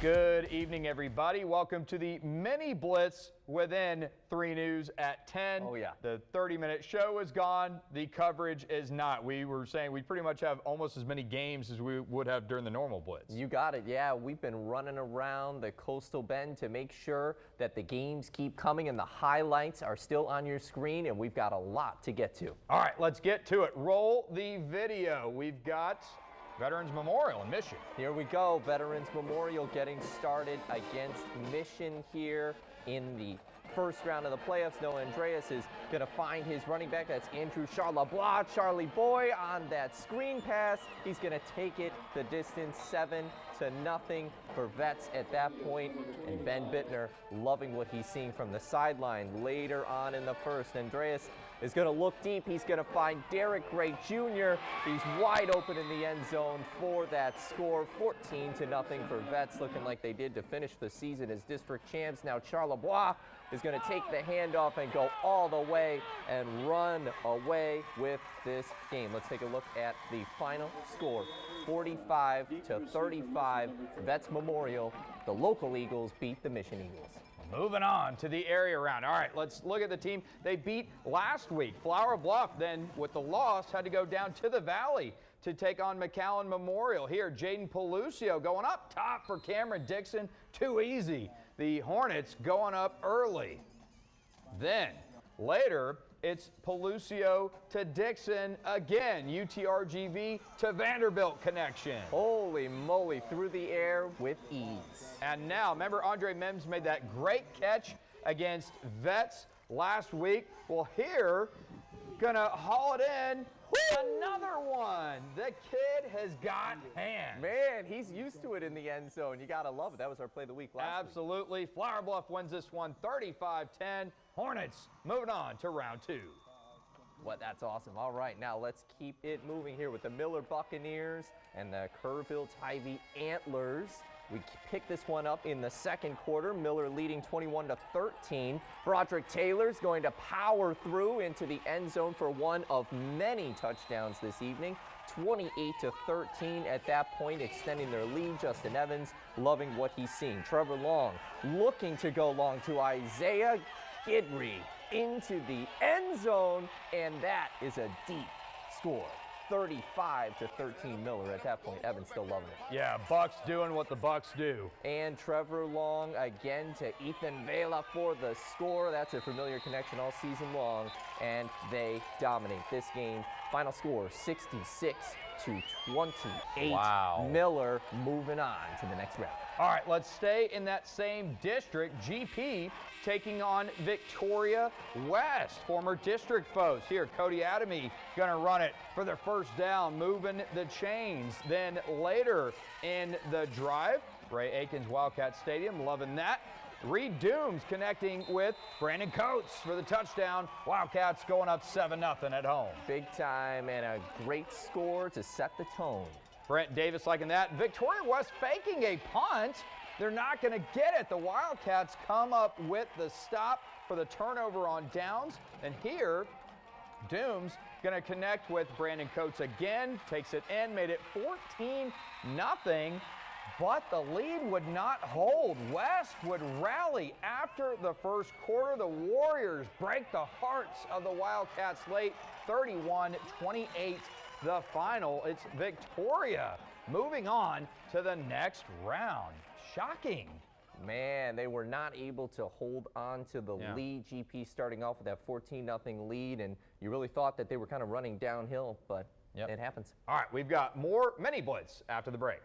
Good evening, everybody. Welcome to the mini blitz within 3 News at 10. Oh, yeah. The 30-minute show is gone. The coverage is not. We were saying we pretty much have almost as many games as we would have during the normal blitz. You got it. Yeah, we've been running around the coastal bend to make sure that the games keep coming and the highlights are still on your screen, and we've got a lot to get to. All right, let's get to it. Roll the video. We've got Veterans Memorial in Mission. Here we go. Veterans Memorial getting started against Mission here in the first round of the playoffs. Noah Andreas is going to find his running back. That's Andrew Charlebois. Charlie Boy on that screen pass. He's going to take it the distance, 7-0 for Vets at that point. And Ben Bittner loving what he's seeing from the sideline later on in the first. Andreas is going to look deep. He's going to find Derek Gray Jr. He's wide open in the end zone for that score, 14-0 for Vets, looking like they did to finish the season as district champs. Now Charlebois is going to take the handoff and go all the way and run away with this game. Let's take a look at the final score, 45-35. Vets Memorial. The local Eagles beat the Mission Eagles. Moving on to the area round. All right, let's look at the team they beat last week. Flower Bluff then, with the loss, had to go down to the Valley to take on McAllen Memorial. Here, Jaden Pelucio going up top for Cameron Dixon. Too easy. The Hornets going up early. Then, later, it's Pelucio to Dixon again. UTRGV to Vanderbilt connection. Holy moly, through the air with ease. And now, remember Andre Mims made that great catch against Vets last week? Well, here, gonna haul it in. Another one. The kid has got hands. Man, he's used to it in the end zone. You got to love it. That was our play of the week last week. Absolutely. Flower Bluff wins this one 35-10. Hornets moving on to round 2. Well, that's awesome. All right, now let's keep it moving here with the Miller Buccaneers and the Kerrville Tivy Antlers. We pick this one up in the second quarter. Miller leading 21-13. Broderick Taylor's going to power through into the end zone for one of many touchdowns this evening. 28-13 at that point, extending their lead. Justin Evans loving what he's seeing. Trevor Long looking to go long to Isaiah Gidry into the end zone, and that is a deep score. 35-13 Miller at that point. Evans still loving it. Yeah, Bucks doing what the Bucks do. And Trevor Long again to Ethan Vela for the score. That's a familiar connection all season long, and they dominate this game. Final score 66-28. Wow. Miller moving on to the next round. All right, let's stay in that same district. GP taking on Victoria West, former district foes. Here, Cody Adamy gonna run it for their first down, moving the chains. Then later in the drive, Ray Aikens Wildcat Stadium, loving that. Reed Dooms connecting with Brandon Coates for the touchdown. Wildcats going up 7-0 at home. Big time and a great score to set the tone. Brent Davis liking that. Victoria West faking a punt. They're not going to get it. The Wildcats come up with the stop for the turnover on downs. And here, Dooms going to connect with Brandon Coates again. Takes it in, made it 14-0. But the lead would not hold. West would rally after the first quarter. The Warriors break the hearts of the Wildcats late, 31-28. The final, it's Victoria moving on to the next round. Shocking. Man, they were not able to hold on to the lead. GP starting off with that 14-0 lead, and you really thought that they were kind of running downhill, but it happens. All right, we've got more mini blitz after the break.